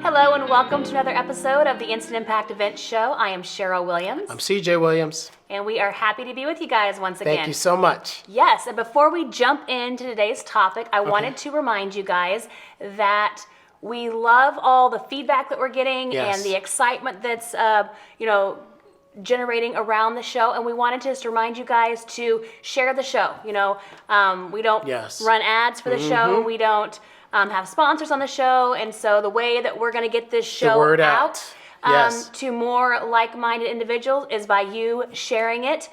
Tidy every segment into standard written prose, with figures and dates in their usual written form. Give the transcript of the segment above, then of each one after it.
Hello and welcome to another episode of the Instant Impact Event Show. I am Cheryl Williams. I'm CJ Williams. And we are happy to be with you guys once again. Thank you so much. Yes, and before we jump into today's topic, I wanted to remind you guys that we love all the feedback that we're getting and the excitement that's, generating around the show. And we wanted to just remind you guys to share the show. We don't run ads for the show. We don't have sponsors on the show, and so the way that we're going to get this show out to more like-minded individuals is by you sharing it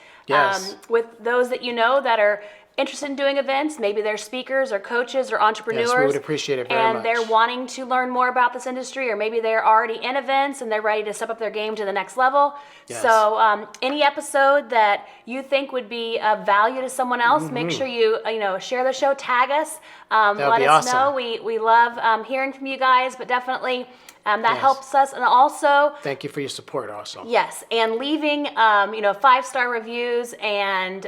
with those that you know that are interested in doing events. Maybe they're speakers or coaches or entrepreneurs. Yes, we would appreciate it very much. And they're wanting to learn more about this industry, or maybe they're already in events and they're ready to step up their game to the next level. Yes. So any episode that you think would be of value to someone else, make sure you share the show, tag us, let us know. We love hearing from you guys, but definitely that helps us. And also, thank you for your support also. Yes, and leaving 5-star reviews and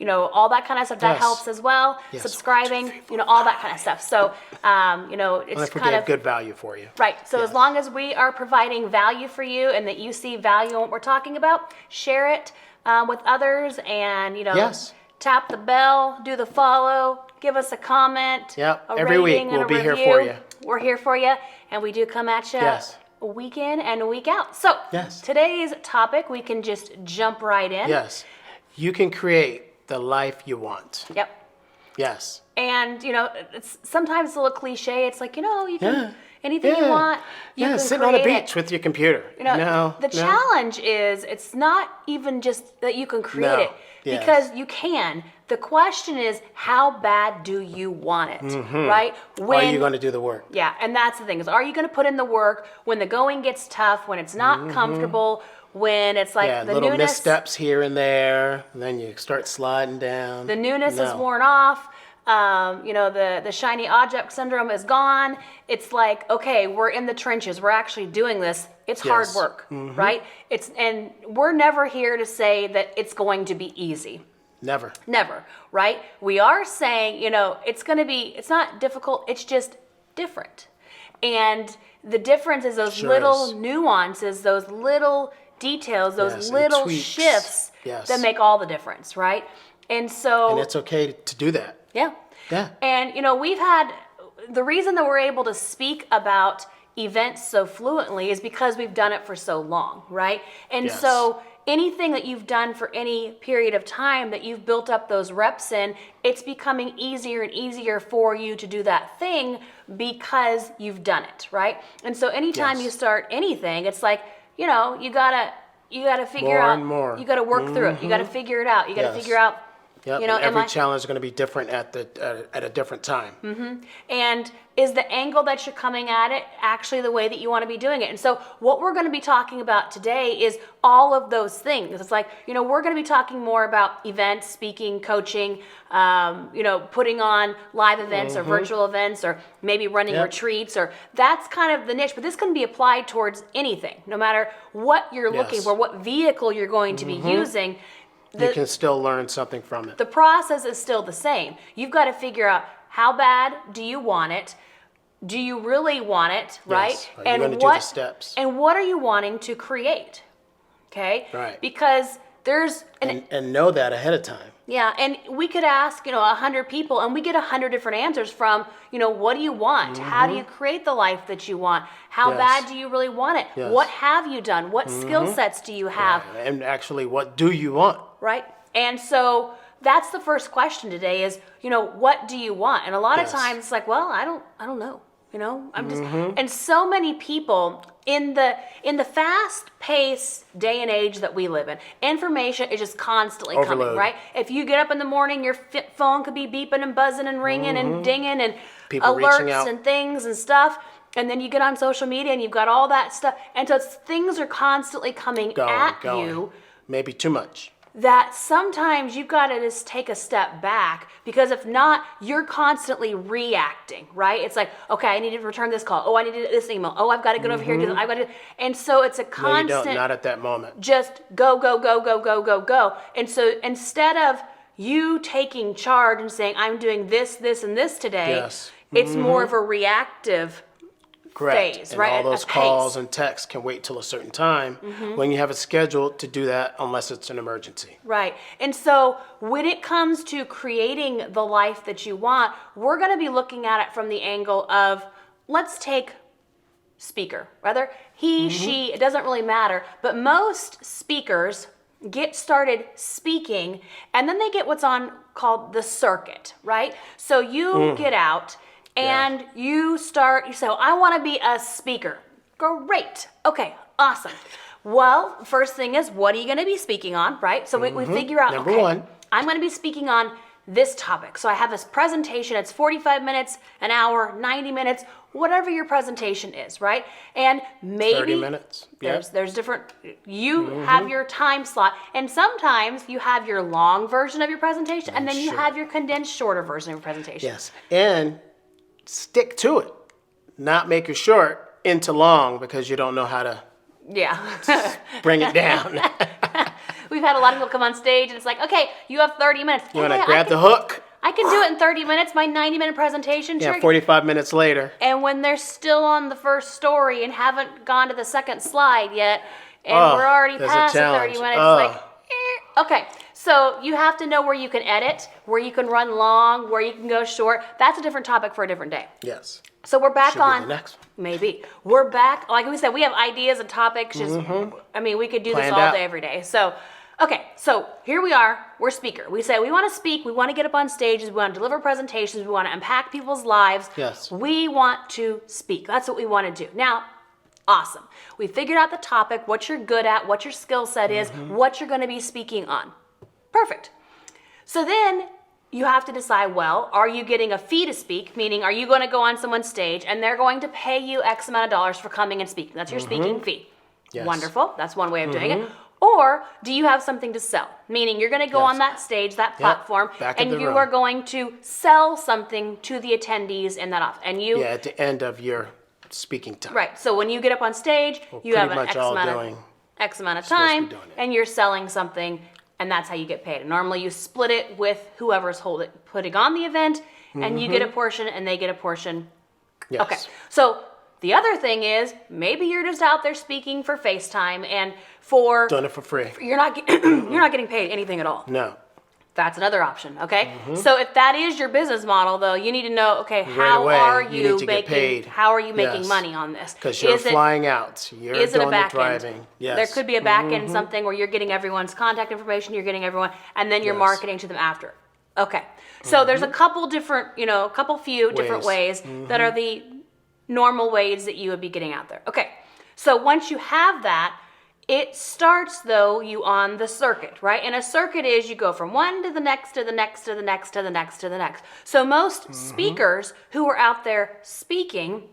all that kind of stuff, that helps as well. Yes. Subscribing, all that kind of stuff. So, it's kind of good value for you. Right. So as long as we are providing value for you and that you see value in what we're talking about, share it with others and, tap the bell, do the follow, give us a comment. Yep. Every week we'll be here for you. We're here for you, and we do come at you a week in and a week out. So today's topic, we can just jump right in. Yes. You can create the life you want. Yep. Yes. And, sometimes it's a little cliche. It's like, you can, anything you want, you can sitting on a beach with your computer. The challenge is it's not even just that you can create it, because you can. The question is, how bad do you want it, right? Are you going to do the work? Yeah, and that's the thing, is are you going to put in the work when the going gets tough, when it's not comfortable, when it's like the little newness, missteps here and there, and then you start sliding down. The newness is worn off. The shiny object syndrome is gone. It's like, okay, we're in the trenches. We're actually doing this. It's hard work, right? And we're never here to say that it's going to be easy. Never, right? We are saying, it's not difficult. It's just different. And the difference is those little nuances, those little details, those little shifts that make all the difference, right? And it's okay to do that. Yeah. And we've had the reason that we're able to speak about events so fluently is because we've done it for so long, right? And so anything that you've done for any period of time that you've built up those reps in, it's becoming easier and easier for you to do that thing because you've done it, right? And so anytime you start anything, it's like, you gotta figure out more. You gotta work through it. You gotta figure it out. You gotta figure out. Yep. Every challenge is going to be different at a different time. And is the angle that you're coming at it actually the way that you want to be doing it? And so what we're going to be talking about today is all of those things. It's like, we're going to be talking more about events, speaking, coaching, putting on live events or virtual events, or maybe running retreats, or that's kind of the niche. But this can be applied towards anything, no matter what you're looking for, what vehicle you're going to be using. You can still learn something from it. The process is still the same. You've got to figure out, how bad do you want it? Do you really want it, right? Yes. Are you going to do the steps? And what are you wanting to create? Okay? Right. Because there's... And know that ahead of time. Yeah, and we could ask, 100 people, and we get 100 different answers from, what do you want? How do you create the life that you want? How bad do you really want it? Yes. What have you done? What skill sets do you have? Yeah. And actually, what do you want? Right? And so that's the first question today is, what do you want? And a lot of times it's like, well, I don't know. I'm just, and so many people in the fast-paced day and age that we live in, information is just constantly coming, right? If you get up in the morning, your phone could be beeping and buzzing and ringing and dinging and people alerts and things and stuff. And then you get on social media and you've got all that stuff. And so things are constantly coming at you. Maybe too much. That sometimes you've got to just take a step back, because if not, you're constantly reacting, right? It's like, okay, I need to return this call. Oh, I need to do this email. Oh, I've got to get over here and do this. I've got to, and so it's a constant. No, you don't. Not at that moment. Just go, go, go, go, go, go, go. And so instead of you taking charge and saying, I'm doing this, this, and this today. Yes. It's more of a reactive phase, and right? all those A calls pace. and texts can wait till a certain time when you have it scheduled to do that, unless it's an emergency. Right. And so when it comes to creating the life that you want, we're going to be looking at it from the angle of, let's take speaker, whether he, she, it doesn't really matter. But most speakers get started speaking and then they get what's called the circuit, right? So you get out and you start, you say, I want to be a speaker. Great. Okay, awesome. Well, first thing is, what are you going to be speaking on, right? So we figure out, Number one. I'm going to be speaking on this topic. So I have this presentation. It's 45 minutes, an hour, 90 minutes, whatever your presentation is, right? And maybe 30 minutes. There's different, you have your time slot. And sometimes you have your long version of your presentation and then you have your condensed shorter version of your presentation. Yes. And stick to it. Not make it short into long because you don't know how to bring it down. We've had a lot of people come on stage and it's like, okay, you have 30 minutes. You want to grab the hook? I can do it in 30 minutes, my 90-minute presentation. Yeah, 45 minutes later. And when they're still on the first story and haven't gone to the second slide yet, and we're already past the 30 minutes, it's like, okay. So you have to know where you can edit, where you can run long, where you can go short. That's a different topic for a different day. Yes. So we're back Should on. be the next one. Maybe. We're back. Like we said, we have ideas and topics. I mean, we could do this all day, every day. So, okay. So here we are. We're speaker. We say we want to speak. We want to get up on stages. We want to deliver presentations. We want to impact people's lives. Yes. We want to speak. That's what we want to do. Now, awesome. We figured out the topic, what you're good at, what your skill set is, what you're going to be speaking on. Perfect. So then you have to decide, well, are you getting a fee to speak? Meaning, are you going to go on someone's stage and they're going to pay you X amount of dollars for coming and speaking? That's your speaking fee. Yes. Wonderful. That's one way of doing it. Or do you have something to sell? Meaning you're going to go on that stage, that platform, and you are going to sell something to the attendees in that office. And you, at the end of your speaking time. right. So when you get up on sage, you have an pretty much X amount of supposed to time, be doing it. and you're selling something, and that's how you get paid. And normally you split it with whoever's putting on the event, and you get a portion, and they get a portion. Yes. Okay. So the other thing is, maybe you're just out there speaking for FaceTime, and doing it for free. you're not getting paid anything at all. No. That's another option, okay? So if that is your business model, though, you need to know, okay, how away, are you you need to get paid. how are you making Yes. money on this? Because you're flying out. You're Is it doing a back the driving. end? Yes. There could be a back end something where you're getting everyone's contact information, you're getting everyone, and then you're Yes. marketing to them after. Okay. So there's a couple different, different ways that are the normal ways that you would be getting out there. Okay. So once you have that, it starts, though, you on the circuit, right? And a circuit is you go from one to the next, to the next, to the next, to the next, to the next. So most speakers who are out there speaking,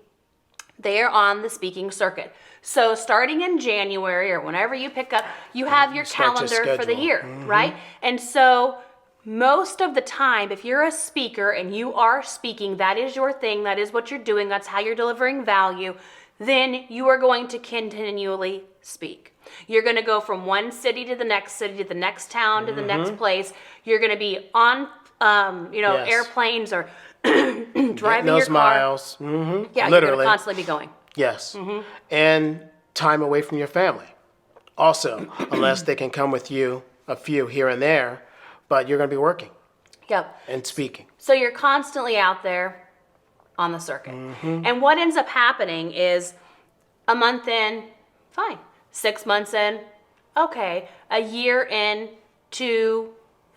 they are on the speaking circuit. So starting in January or whenever you pick up, you have your calendar for the year, right? And so most of the time, if you're a speaker and you are speaking, that is your thing, that is what you're doing, that's how you're delivering value, then you are going to continually speak. You're going to go from one city to the next town to the next place. You're going to be on, Yes. airplanes or driving those your car. miles. Yeah, Literally. you're going to constantly be going. Yes. And time away from your family. Also, unless they can come with you, a few here and there, but you're going to be working Yep. and speaking. So you're constantly out there on the circuit. And what ends up happening is a month in, fine. 6 months in, okay. A year in, 2,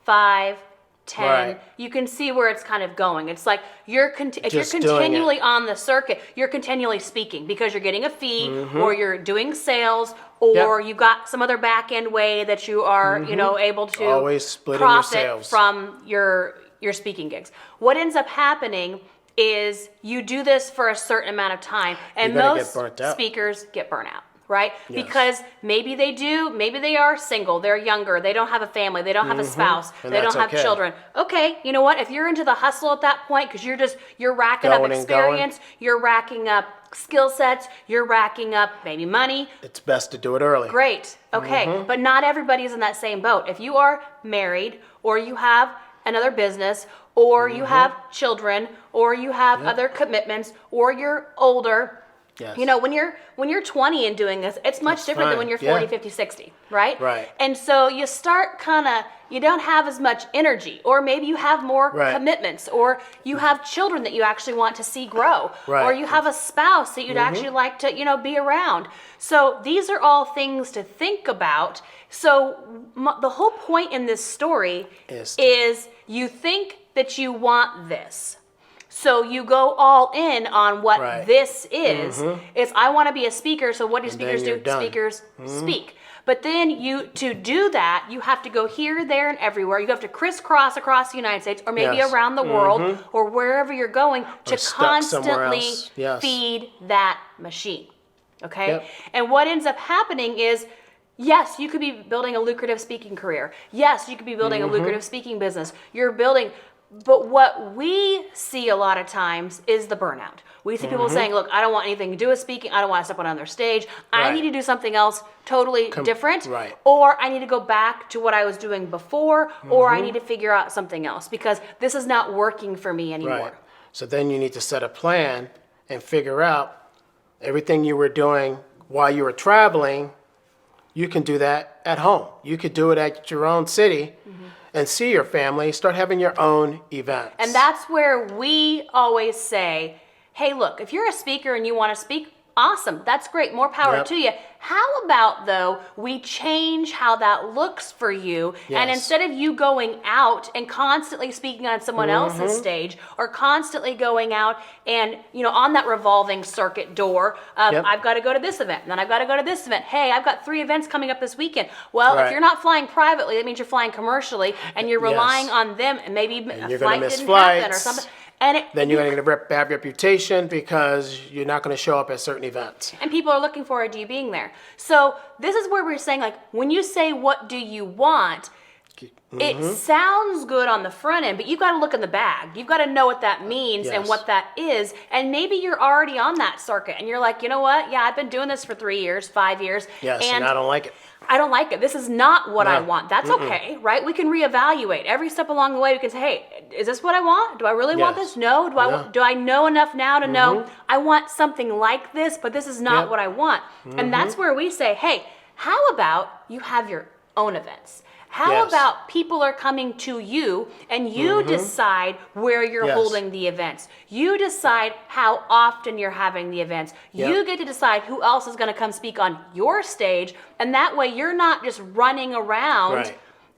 5, 10. Right. You can see where it's kind of going. It's like if you're Just doing continually on the circuit, you're continually speaking because you're getting a fee or you're doing sales or you got some other back end way that you are, able to Always splitting your profit sales. from your speaking gigs. What ends up happening is you do this for a certain amount of time, and You're gonna most get burnt out. speakers get burnt out, right? Yes. Because maybe they are single, they're younger, they don't have a family, they don't have a spouse, And they don't that's have okay. children. Okay, you know what? If you're into the hustle at that point, because you're racking up Going and experience, you're racking up skill sets, you're racking up maybe money. It's best to do it early. Great. Okay. But not everybody is in that same boat. If you are married, or you have another business, or you have children, or you have other commitments, or you're older, Yes. you know, when you're 20 and doing this, it's much different than when you're 40, 50, 60, right? Right. And so you start you don't have as much energy, or maybe you have more commitments, or you have children that you actually want to see grow, or you have a spouse that you'd actually like to, you know, be around. So these are all things to think about. So the whole point in this story is you think that you want this. So you go all in on what this is. Is I want to be a speaker. So what do speakers do? Speakers speak. But then to do that, you have to go here, there, and everywhere. You have to crisscross across the United States, or maybe around the world, or wherever you're going, to constantly feed that machine. Okay? Yep. And what ends up happening is, yes, you could be building a lucrative speaking career. Yes, you could be building a lucrative speaking business. But what we see a lot of times is the burnout. We see people saying, look, I don't want anything to do with speaking. I don't want to step on their stage. I need to do something else totally different. Right. Or I need to go back to what I was doing before, or I need to figure out something else because this is not working for me anymore. Right. So then you need to set a plan and figure out everything you were doing while you were traveling. You can do that at home. You could do it at your own city and see your family, start having your own events. And that's where we always say, hey, look, if you're a speaker and you want to speak, awesome. That's great. More power to you. How about, though, we change how that looks for you, and instead of you going out and constantly speaking on someone else's stage, or constantly going out and, you know, on that revolving circuit door of, I've got to go to this event, and then I've got to go to this event. Hey, I've got 3 events coming up this weekend. Well, if you're not flying privately, that means you're flying commercially, and you're relying on them, and maybe a flight didn't happen or something. Then you're going to get a bad reputation because you're not going to show up at certain events. And people are looking forward to you being there. So this is where we're saying, like, when you say, what do you want? It sounds good on the front end, but you've got to look in the bag. You've got to know what that means and what that is. And maybe you're already on that circuit and you're like, you know what? Yeah, I've been doing this for 3 years, 5 years. Yes, and I don't like it. I don't like it. This is not what I want. That's okay, right? We can reevaluate every step along the way. We can say, hey, is this what I want? Do I really want this? No. Do I know enough now to know I want something like this, but this is not what I want? And that's where we say, hey, how about you have your own events? How about people are coming to you and you decide where you're holding the events? You decide how often you're having the events. You get to decide who else is going to come speak on your stage. And that way you're not just running around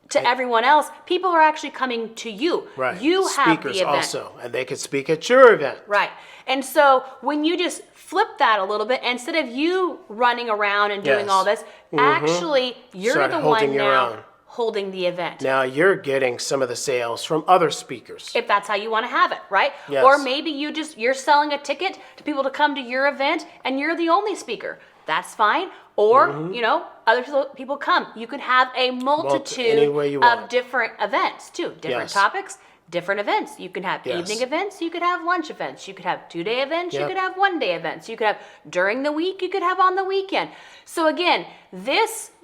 to everyone else. People are actually coming to you. Right. You have Speakers the event. also, and they could speak at your event. Right. And so when you just flip that a little bit, instead of you running around and doing all this, actually you're Start the holding one your now own. Holding the event. Now you're getting some of the sales from other speakers. If that's how you want to have it, right? Yes. Or maybe you're selling a ticket to people to come to your event and you're the only speaker. That's fine. Or, you know, other people come. You could have a multitude of different events too. Different topics, different events. You can have evening events, you could have lunch events, you could have 2-day events, you could have 1-day events, you could have during the week, you could have on the weekend. So again,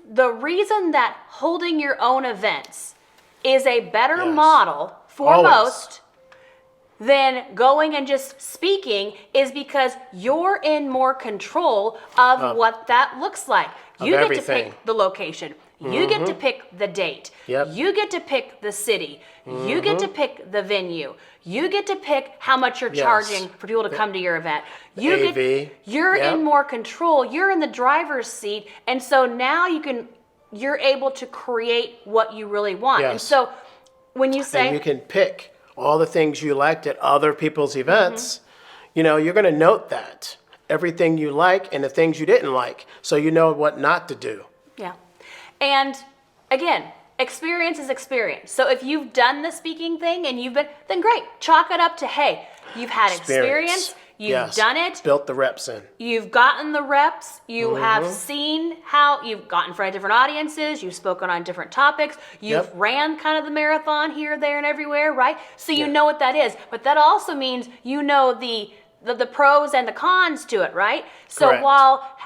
the reason that holding your own events is a better model for most than going and just speaking is because you're in more control of what that looks like. You get to pick the location. You get to pick the date. You get to pick the city. You get to pick the venue. You get to pick how much you're charging for people to come to your event. You're in more control. You're in the driver's seat. And so now you're able to create what you really want. And so when you say... And you can pick all the things you liked at other people's events. You know, you're going to note that. Everything you like and the things you didn't like. So you know what not to do. Yeah. And again, experience is experience. So if you've done the speaking thing and then great, chalk it up to, hey, you've had experience, you've done it. Built the reps in. You've gotten the reps. You have seen how you've gotten in front of different audiences. You've spoken on different topics. You've ran kind of the marathon here, there, and everywhere, right? So you know what that is. But that also means you know the the pros and the cons to it, right? So Correct. while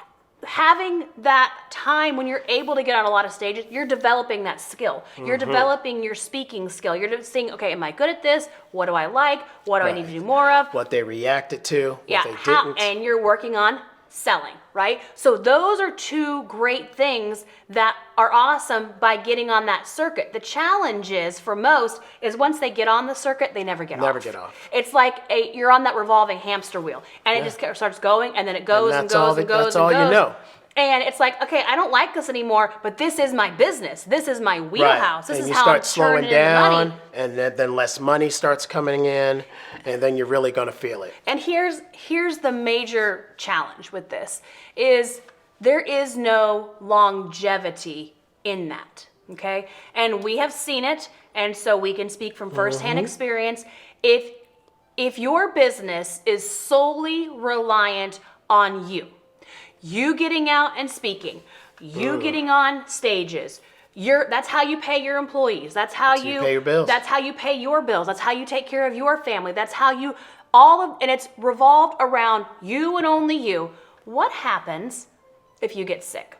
having that time when you're able to get on a lot of stages, you're developing that skill. You're developing your speaking skill. You're just saying, okay, am I good at this? What do I like? What do I need to do more of? What they reacted to, what they didn't. And you're working on selling, right? So those are two great things that are awesome by getting on that circuit. The challenge is, for most, is once they get on the circuit, they never get off. It's like you're on that revolving hamster wheel, and it just starts going, and then it goes and goes and goes That's and all goes. you know. And it's like, okay, I don't like this anymore, but this is my business. This is my wheelhouse. Right. This And is you how I'm start turning slowing down, into money. and then less money starts coming in, and then you're really going to feel it. And here's the major challenge with this is there is no longevity in that, okay? And we have seen it, and so we can speak from firsthand experience. If your business is solely reliant on you getting out and speaking, you getting on stages, that's how you pay your employees. That's how you pay your bills. That's how you pay your bills. That's how you take care of your family. That's how you and it's revolved around you and only you. What happens if you get sick?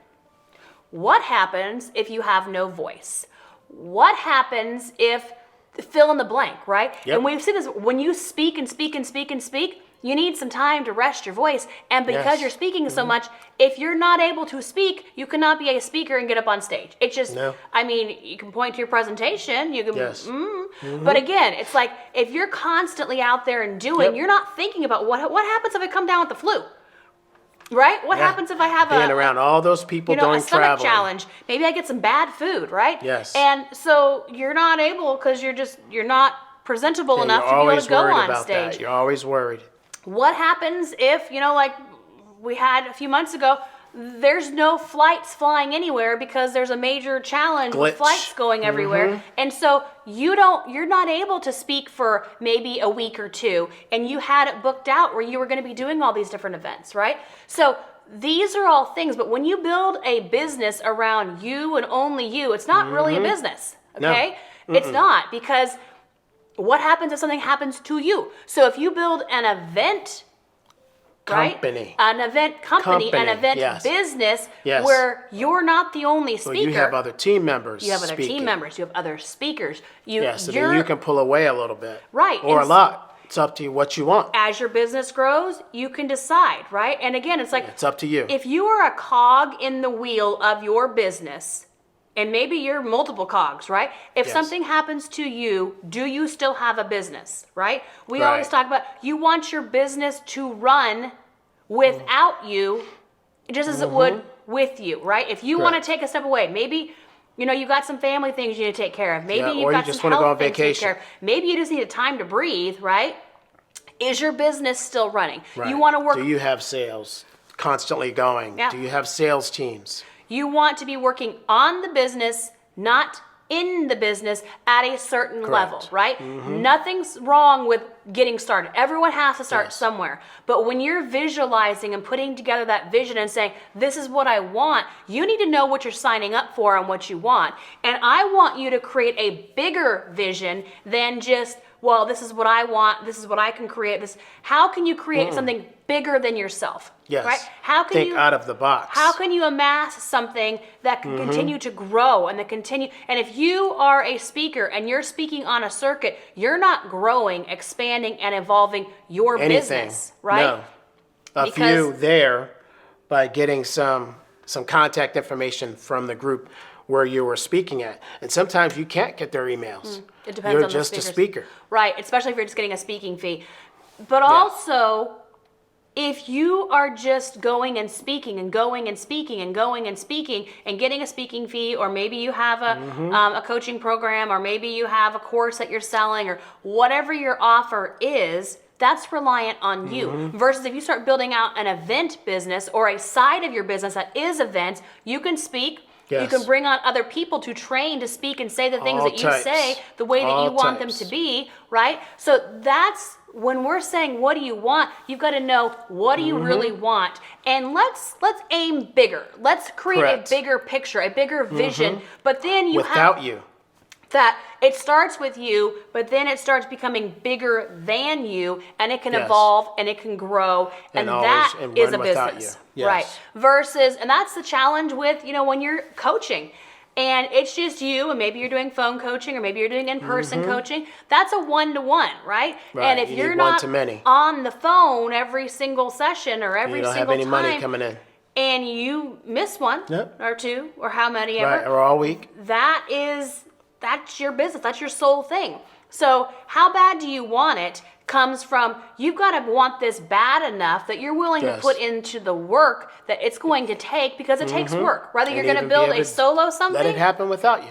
What happens if you have no voice? What happens if fill in the blank, right? Yep. And we've seen this when you speak and speak and speak and speak, you need some time to rest your voice. And because Yes. you're speaking so much, if you're not able to speak, you cannot be a speaker and get up on stage. It just, No. I mean, you can point to your presentation, you can, Yes. but again, it's like if you're constantly out there and doing, Yep. you're not thinking about what happens if I come down with the flu, right? What Yeah. happens if I have Being around all those people a doing stomach traveling. challenge? Maybe I get some bad food, right? Yes. And so you're not able because you're not presentable Yeah, enough you're to be able always to go worried on about stage. that. You're always worried. What happens if, like we had a few months ago, there's no flights flying anywhere because there's a major challenge with Glitch. flights going everywhere. And so you're not able to speak for maybe a week or two, and you had it booked out where you were going to be doing all these different events, right? So these are all things, but when you build a business around you and only you, it's not really a business, okay? No. It's not, because what happens if something happens to you? So if you build an event, Company. right? An event company, an event yes. business Yes. where you're not the only Well, speaker. you have other team members. You have other speaking. team members. You have other speakers. So then you can pull away a little bit. Right, Or and a lot. It's up to you what you want. as your business grows, you can decide, right? And again, it's like It's up to you. if you are a cog in the wheel of your business, and maybe you're multiple cogs, right? If Yes. something happens to you, do you still have a business, right? We Right. always talk about you want your business to run without you, just as it would with you, right? If you want to Correct. take a step away, maybe you got some family things you need to take care of. Maybe Yeah, you've or you got just some wanna go health on things to take vacation. care of. Maybe you just need a time to breathe, right? Is your business still running? Right. You want to work. Do you have sales constantly going? Yeah. Do you have sales teams? You want to be working on the business, not in the business at a certain level, right? Nothing's wrong with getting started. Everyone has to start Yes. somewhere. But when you're visualizing and putting together that vision and saying, this is what I want, you need to know what you're signing up for and what you want. And I want you to create a bigger vision than just, well, this is what I want, this is what I can create. How can you create something bigger than yourself? Yes. Right? How can Think you out of the box. How can you amass something that can continue to grow and and if you are a speaker and you're speaking on a circuit, you're not growing, expanding, and evolving your Anything. business, right? No. A Because- few there by getting some contact information from the group where you were speaking at. And sometimes you can't get their emails. It depends You're on the just a speakers. speaker. Right, especially if you're just getting a speaking fee. But also, if you are just going and speaking and going and speaking and going and speaking and getting a speaking fee, or maybe you have a coaching program, or maybe you have a course that you're selling, or whatever your offer is, that's reliant on you. Versus if you start building out an event business or a side of your business that is events, you can speak. You Yes. can bring on other people to train to speak and say the things All that you types. say the way that All you want types. them to be, right? So that's when we're saying what do you want, you've got to know what do you really want. And let's aim bigger. Let's create Correct. a bigger picture, a bigger vision. But then you Without have you. that it starts with you, but then it starts becoming bigger than you, and it can Yes. evolve and it can grow, and that and is run a without business, you. Yes. right? Versus, and that's the challenge with, when you're coaching. And it's just you, and maybe you're doing phone coaching, or maybe you're doing in-person coaching. That's a one-to-one, right? Right. And if You you're need not one-to-many. on the phone every single session or every You don't have single any time, money coming in. and you miss one Yep. or two or how many Right. ever, Or all week. that's your business. That's your sole thing. So how bad do you want it comes from you've got to want this bad enough that you're willing to Yes. put into the work that it's going to take, because it takes work. Whether you're And going to even be build able a to solo Let it something happen without you.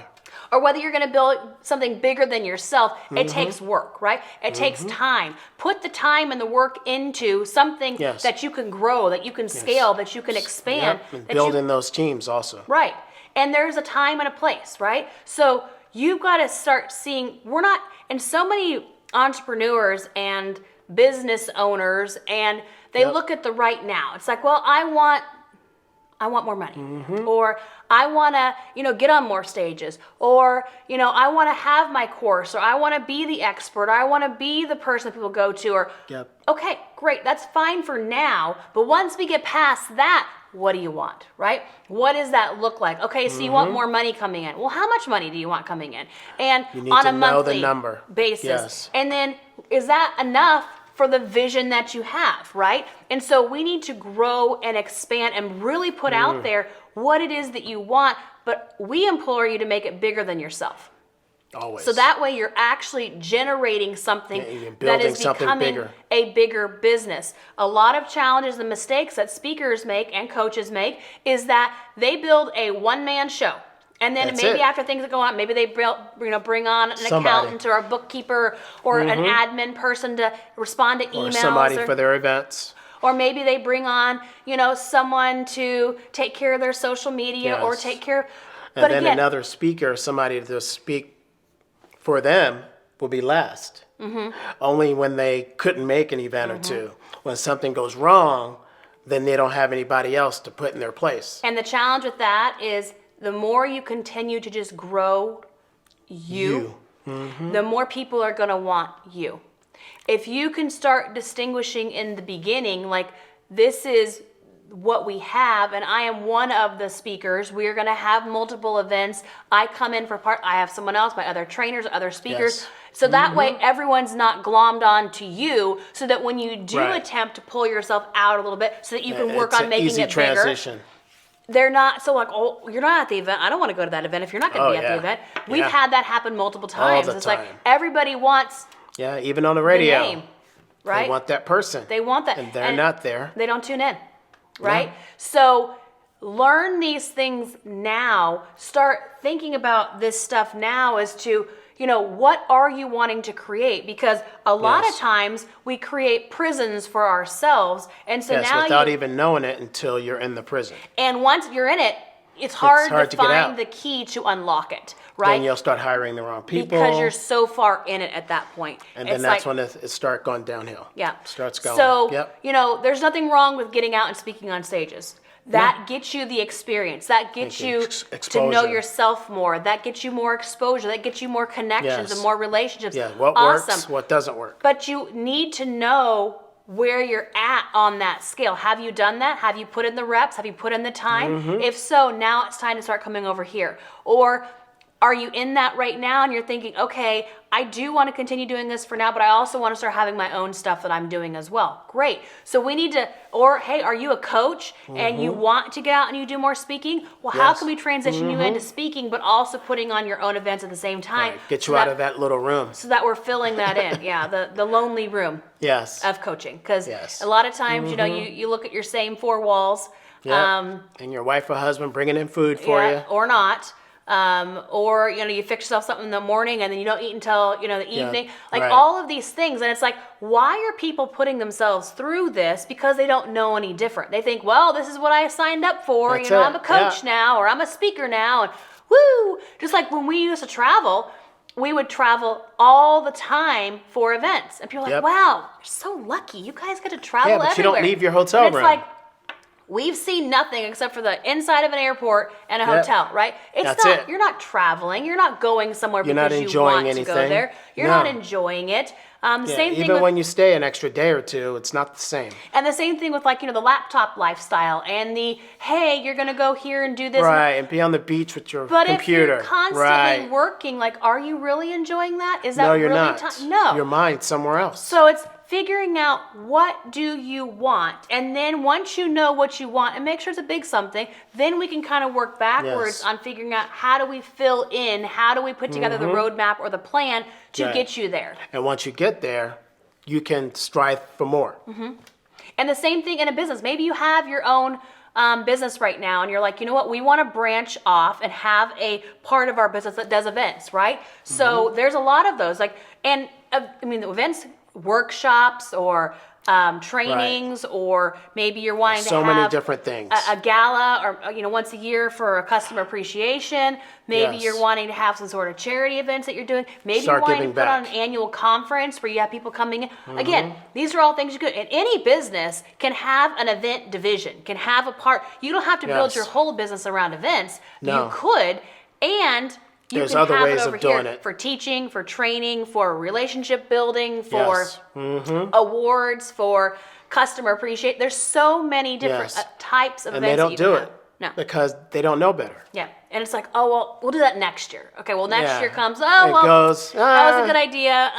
or whether you're going to build something bigger than yourself, it takes work, right? It takes time. Put the time and the work into something Yes. that you can grow, that you can scale, that you can expand. Yep. And that you building those teams also. Right. And there's a time and a place, right? So you've got to start seeing, and so many entrepreneurs and business owners, and they look at the right now. It's like, well, I want more money, or I want to, get on more stages, or, I want to have my course, or I want to be the expert, or I want to be the person people go to, or, okay, great, that's fine for now. But once we get past that, what do you want, right? What does that look like? Okay, so you want more money coming in. Well, how much money do you want coming in? And You need on to a know monthly the number. basis. Yes. And then is that enough for the vision that you have, right? And so we need to grow and expand and really put out there what it is that you want, but we implore you to make it bigger than yourself. Always. So that way you're actually generating something you're that building is something becoming bigger. a bigger business. A lot of challenges and mistakes that speakers make and coaches make is that they build a one-man show. And then That's maybe it. after things go on, maybe they bring on an Somebody. accountant or a bookkeeper or an admin person to respond to emails. Or somebody for their events. Or maybe they bring on, someone to take care of their social media or Yes. take care. And But then again, another speaker, somebody to speak for them, will be last. Only when they couldn't make an event or two. When something goes wrong, then they don't have anybody else to put in their place. and the challenge with that is the more you continue to just grow you. The more people are going to want you. If you can start distinguishing in the beginning, like, this is what we have, and I am one of the speakers. We're going to have multiple events. I come in for part. I have someone else, my other trainers, other speakers. Yes. So that way everyone's not glommed on to you, so that when you do Right. attempt to pull yourself out a little bit so that you can work It's on an making easy it bigger. transition. They're not so like, oh, you're not at the event. I don't want to go to that event if you're not going to be at the yeah. event. We've Yeah. had that happen multiple times. the It's like time. everybody wants Yeah, even on the the radio. name, right? They want that person. They want that. And they're not there. They don't tune in, right? So learn these things now. Start thinking about this stuff now as to, what are you wanting to create? Because a lot of Yes. times we create prisons for ourselves. And so Yes, now without you, even knowing it until you're in the prison. and once you're in it, it's hard hard to to get find out. the key to unlock it, Then right? you'll start hiring the wrong people. Because you're so far in it at that point. and It's then that's like, when it starts going downhill. yeah. Starts going. So, Yep. there's nothing wrong with getting out and speaking on stages. That gets you the experience. That gets Thank you. you Ex- to know exposure. yourself more. That gets you more exposure. That gets you more connections Yes. and more relationships. Yeah, what Awesome. works, what doesn't work. But you need to know where you're at on that scale. Have you done that? Have you put in the reps? Have you put in the time? Mm-hmm. If so, now it's time to start coming over here. Or are you in that right now and you're thinking, okay, I do want to continue doing this for now, but I also want to start having my own stuff that I'm doing as well. Great. So we need to, or hey, are you a coach and you want to get out and you do more speaking? Well, how Yes. can we transition you into speaking, but also putting on your own events at the same time? Right. Get so you out that- of that little room. So that we're filling that in. Yeah, the lonely room Yes. of coaching. Because Yes. a lot of times, you look at your same four walls, Yep. And your wife or husband bringing in food for yeah, you. or not. Or you fix yourself something in the morning and then you don't eat until the evening. Like right. all of these things, and it's like, why are people putting themselves through this? Because they don't know any different. They think, well, this is what I signed up for. That's I'm a it. coach Yeah. now, or I'm a speaker now, and woo! Just like when we used to travel, we would travel all the time for events, and people are like, Yep. wow, you're so lucky. You guys get to travel Yeah, but you everywhere. don't leave your hotel And it's room. like, we've seen nothing except for the inside of an airport and a Yep. hotel, right? It's That's not, it. you're not traveling. You're not going somewhere You're not because you enjoying want to go anything. there. You're No. not enjoying it. Yeah, Same thing even with, when you stay an extra day or two, it's not the same. and the same thing with like, the laptop lifestyle and the, hey, you're going to go here and do this. Right, and be on the beach with your But computer. if you're constantly right. working, like, are you really enjoying that? Is that No, you're really not. No. Your mind's somewhere else. So it's figuring out what do you want, and then once you know what you want, and make sure it's a big something, then we can kind of work backwards Yes. on figuring out how do we fill in, how do we put together the roadmap or the plan to Right. get you there. And once you get there, you can strive for more. And the same thing in a business. Maybe you have your own business right now, and you're like, you know what, we want to branch off and have a part of our business that does events, right? So there's a lot of those, like, and the events, workshops or trainings, or maybe you're wanting So to many have different things. a gala, or once a year for a customer appreciation. Maybe Yes. you're wanting to have some sort of charity events that you're doing. Maybe Start you're wanting to giving put on an back. annual conference where you have people coming in. Again, these are all things you could. And any business can have an event division, can have a part. You don't have to build Yes. your whole business around events. No. You could, and you There's can other have ways it of over doing here it. for teaching, for training, for relationship building, for Yes. awards, for customer appreciation. There's so many different Yes. types of And events they that don't you do can it have. No. because they don't know better. Yeah. And it's like, oh, well, we'll do that next year. Okay, well, next Yeah. year comes, oh, It well, goes, that was a good idea.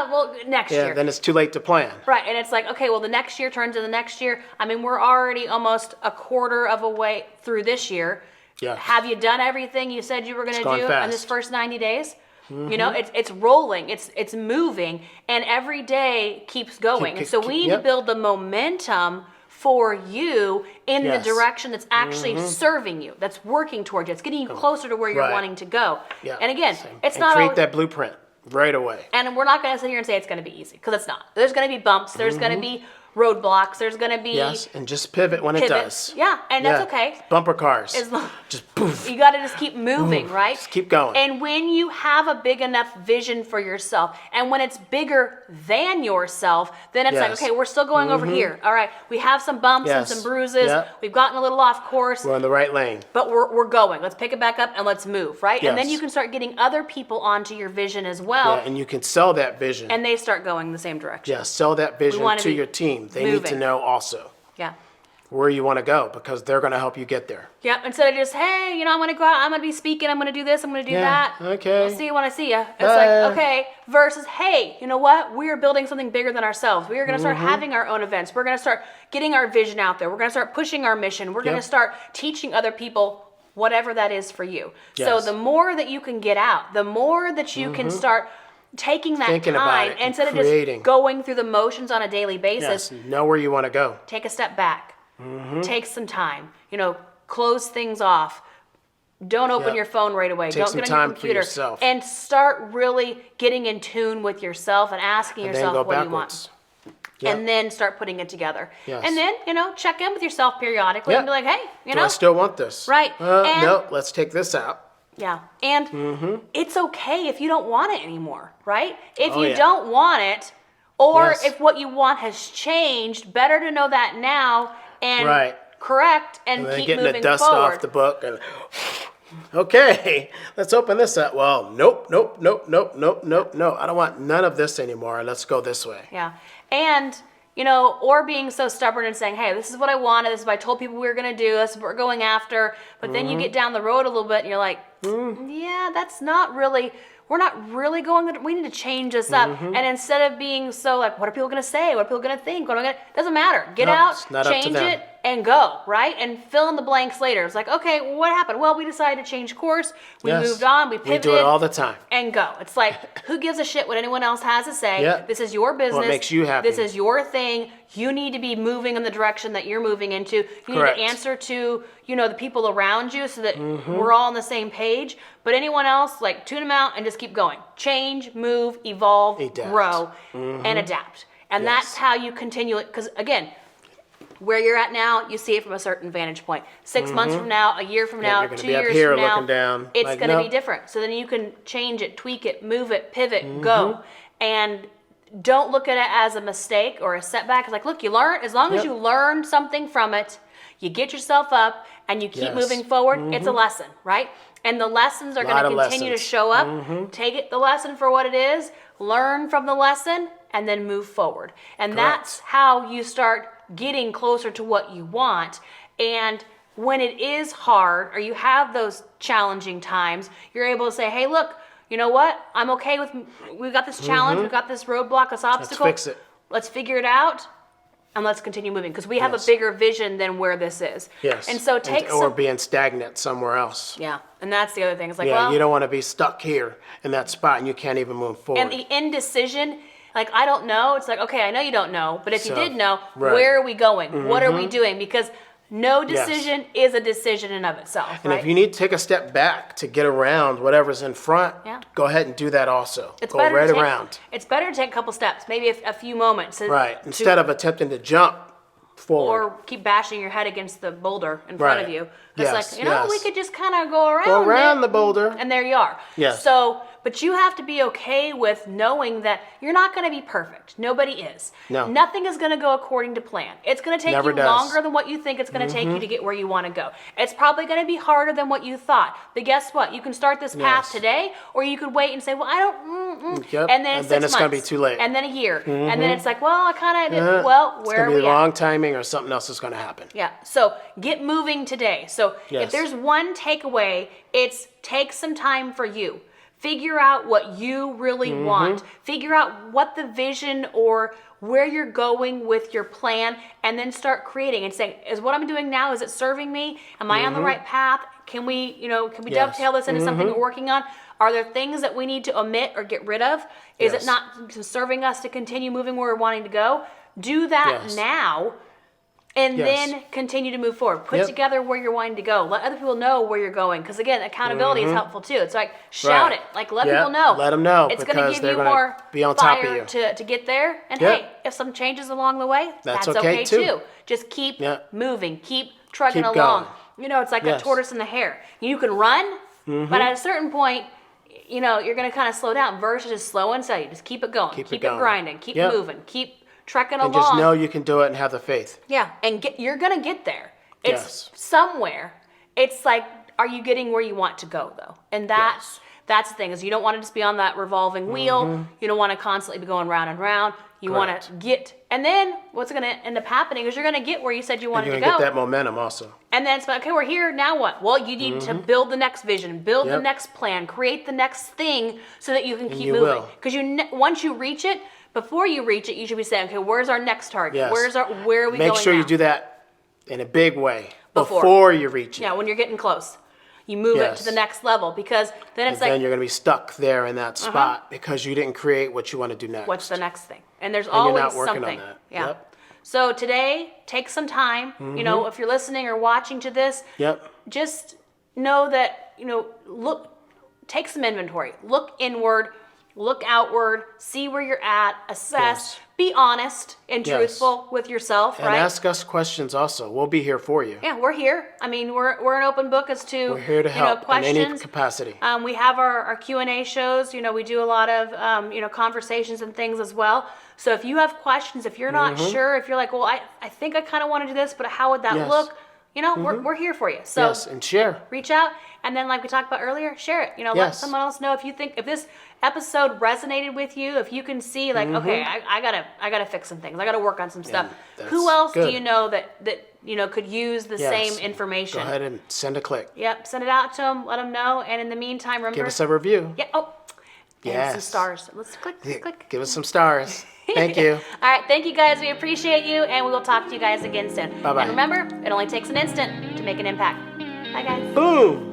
Well, next Yeah, year. then it's too late to plan. Right, and it's like, okay, well, the next year turns to the next year. I mean, we're already almost a quarter of a way through this year. Yeah. Have you done everything you said you were going to gone do in fast. this first 90 days? It's rolling, it's moving, and every day keeps going. And so we need to yep. build the momentum for you in the Yes. direction that's actually serving you, that's working towards you. It's getting you closer to where you're Right. wanting to go. Yeah. And again, Same. it's and not create always, that blueprint right away. and we're not going to sit here and say it's going to be easy, because it's not. There's going to be bumps. There's going to be roadblocks. There's going to be Yes, and just pivot when it pivots. does. Yeah, and that's okay. Bumper cars. As long, Just poof. you got to just keep moving, right? Just keep going. And when you have a big enough vision for yourself, and when it's bigger than yourself, then it's like, Yes. okay, we're still going over here. All right, we have some bumps and Yes. some bruises. Yep. We've gotten a little off course, We're on the right lane. but we're going. Let's pick it back up and let's move, right? And then Yes. you can start getting other people onto your vision as well, Yeah, and you can sell that vision. and they start going the same direction. Yeah, sell that vision wanna to be your team. They need to moving. know also Yeah. where you want to go because they're going to help you get there. Yeah, instead of just, hey, I'm going to go out, I'm going to be speaking, I'm going to do this, I'm going to do Yeah, that. okay. I'll see you when I see you. It's Bye. like, okay, versus, hey, you know what? We are building something bigger than ourselves. We are going to start having our own events. We're going to start getting our vision out there. We're going to start pushing our mission. We're going to Yep. start teaching other people whatever that is for you. So Yes. the more that you can get out, the more that you can start taking that Thinking about time it and instead of creating. just going through the motions on a daily basis. Yes, know where you want to go. Take a step back. Take some time. Close things off. Don't open Yep. your phone right away. Take Don't some get on your time for computer. yourself. And start really getting in tune with yourself and asking And then yourself go what you backwards. want. Yep. And then start putting it together. Yes. And then, check in with yourself periodically Yep. and be like, hey, Do I still want this? Right. And- No, let's take this out. yeah. And it's okay if you don't want it anymore, right? If Oh, you yeah. don't want it, or Yes. if what you want has changed, better to know that now and Right. correct and, And then keep getting moving the dust forward. off the book. And, okay, let's open this up. Well, nope. I don't want none of this anymore. Let's go this way. Yeah. And, or being so stubborn and saying, hey, this is what I wanted. This is what I told people we were going to do. This is what we're going after. But then you get down the road a little bit and you're like, yeah, that's not really, we're not really going, we need to change this up. And instead of being so like, what are people going to say? What are people going to think? What am I going to, doesn't matter. Get No, out, it's not up to change them. it, and go, right? And fill in the blanks later. It's like, okay, well, what happened? Well, we decided to change course. We Yes. moved on. We pivoted. We do it all the time. And go. It's like, who gives a shit what anyone else has to say? Yep. This is your business. makes you happy. This is your thing. You need to be moving in the direction that you're moving into. You Correct. need to answer to, the people around you so that we're all on the same page. But anyone else, like, tune them out and just keep going. Change, move, evolve, Adapt. grow, and adapt. And Yes. that's how you continue it. Because, again, where you're at now, you see it from a certain vantage point. 6 months from now, a year from now, you're gonna 2 be up years here from now, looking down, it's like, going to be nope. different. So then you can change it, tweak it, move it, pivot, go. And don't look at it as a mistake or a setback. It's like, look, you learn, as long as Yep. you learn something from it, You get yourself up and you keep Yes. moving forward. It's a lesson, right? And the lessons are going Lot to of continue to lessons. show up. Take the lesson for what it is, learn from the lesson, and then move forward. And that's how you start getting closer to what you want. And when it is hard or you have those challenging times, you're able to say, hey, look, you know what? I'm okay with, we've got this challenge, we've got this roadblock, this obstacle. Let's fix it. Let's figure it out and let's continue moving because we have Yes. a bigger vision than where this is. Yes. And so take or some, being stagnant somewhere else. yeah. And that's the other thing. It's like, Yeah, well, you don't want to be stuck here in that spot and you can't even move forward. and the indecision, like, I don't know. It's like, okay, I know you don't know, but if you So, did know, right. where are we going? What are we doing? Because no Yes. decision is a decision in of itself, And right? if you need to take a step back to get around whatever's in front, Yeah. go ahead and do that also. It's Go better right to take, around. It's better to take a couple steps, maybe a few moments. Right. Instead of attempting to jump forward. or keep bashing your head against the boulder in front of Right. you. It's Yes, like, you know, yes. we could just kind of go around Go around it, the boulder. and there you are. Yes. So, but you have to be okay with knowing that you're not going to be perfect. Nobody is. No. Nothing is going to go according to plan. It's going to take Never you does. longer than what you think it's going to take you to get where you want to go. It's probably going to be harder than what you thought. But guess what? You can start this path Yes. today, or you could wait and say, well, I don't, Yep. and then And it's then 6 it's gonna months, be too late. and then a year, and then it's like, well, I kind of, Uh-huh. well, It's where going are to be we at? wrong timing or something else is going to happen. Yeah. So get moving today. So if Yes. there's one takeaway, it's take some time for you. Figure out what you really want. Figure out what the vision or where you're going with your plan, and then start creating and saying, is what I'm doing now, is it serving me? Am I on the right path? Can we, can we Yes. dovetail this into something we're working on? Are there things that we need to omit or get rid of? Is Yes. it not serving us to continue moving where we're wanting to go? Do that Yes. now. And Yes. then continue to move forward. Put Yep. together where you're wanting to go. Let other people know where you're going. Because again, accountability is helpful too. It's like shout Right. it. Like let Yep. people know. Let 'em know, It's going to because give they're you gonna more be on top of fire you. to get there. And Yep. hey, if some changes along the way, That's that's okay, okay too. too. Just keep Yep. moving. Keep trucking Keep along. going. It's like Yes. that tortoise and the hare. You can run, but at a certain point, you're going to kind of slow down versus just slow and steady. Just keep it going. Keep Keep it it going. grinding. Keep Yep. moving. Keep trekking And along. just know you can do it and have the faith. Yeah, and you're gonna get there. It's Yes. somewhere. It's like, are you getting where you want to go though? And that's the thing, is you don't want to just be on that revolving wheel. You don't want to constantly be going round and round. You want to Correct. get, and then what's gonna end up happening is you're gonna get where you said you wanted You're to going to go. get that momentum also. And then it's like, okay, we're here, now what? Well, you need to build the next vision, build the Yep. next plan, create the next thing so that you can keep you moving. will. Because once you reach it, before you reach it, you should be saying, okay, where's our next target? Yes. Where are we going Make sure now? you do that in a big way Before. before you reach it. Yeah, when you're getting close. You move it Yes. to the next level, because then it's Then like, you're going to be stuck there in that spot because you didn't create what you want to do next. what's the next thing? And there's you're always not working on something. that. Yeah. Yep. So today, take some time. If you're listening or watching to this, Yep. just know that, take some inventory. Look inward, look outward, see where you're at, assess, Yes. be honest and Yes. truthful with yourself, And right? ask us questions also. We'll be here for you. Yeah, we're here. I mean, we're an open book as to We're here to help in questions. any capacity. We have our Q&A shows. We do a lot of conversations and things as well. So if you have questions, if you're not sure, if you're like, well, I think I kind of want to do this, but how would that Yes. look? We're here for you. So Yes, and share. reach out, and then like we talked about earlier, share it. Let Yes. someone else know if this episode resonated with you, if you can see like, okay, I gotta fix some things, I gotta work on some stuff. that's Who else do good. you know that could use the Yes. same information? Go ahead and send a click. Yep, send it out to them, let them know, and in the meantime, remember. Give us a review. Yeah. Oh. And some Yes. stars. Let's click. Give us some stars. Thank you. All right. Thank you guys. We appreciate you, and we will talk to you guys again soon. Bye-bye. And remember, it only takes an instant to make an impact. Bye, guys. Boom.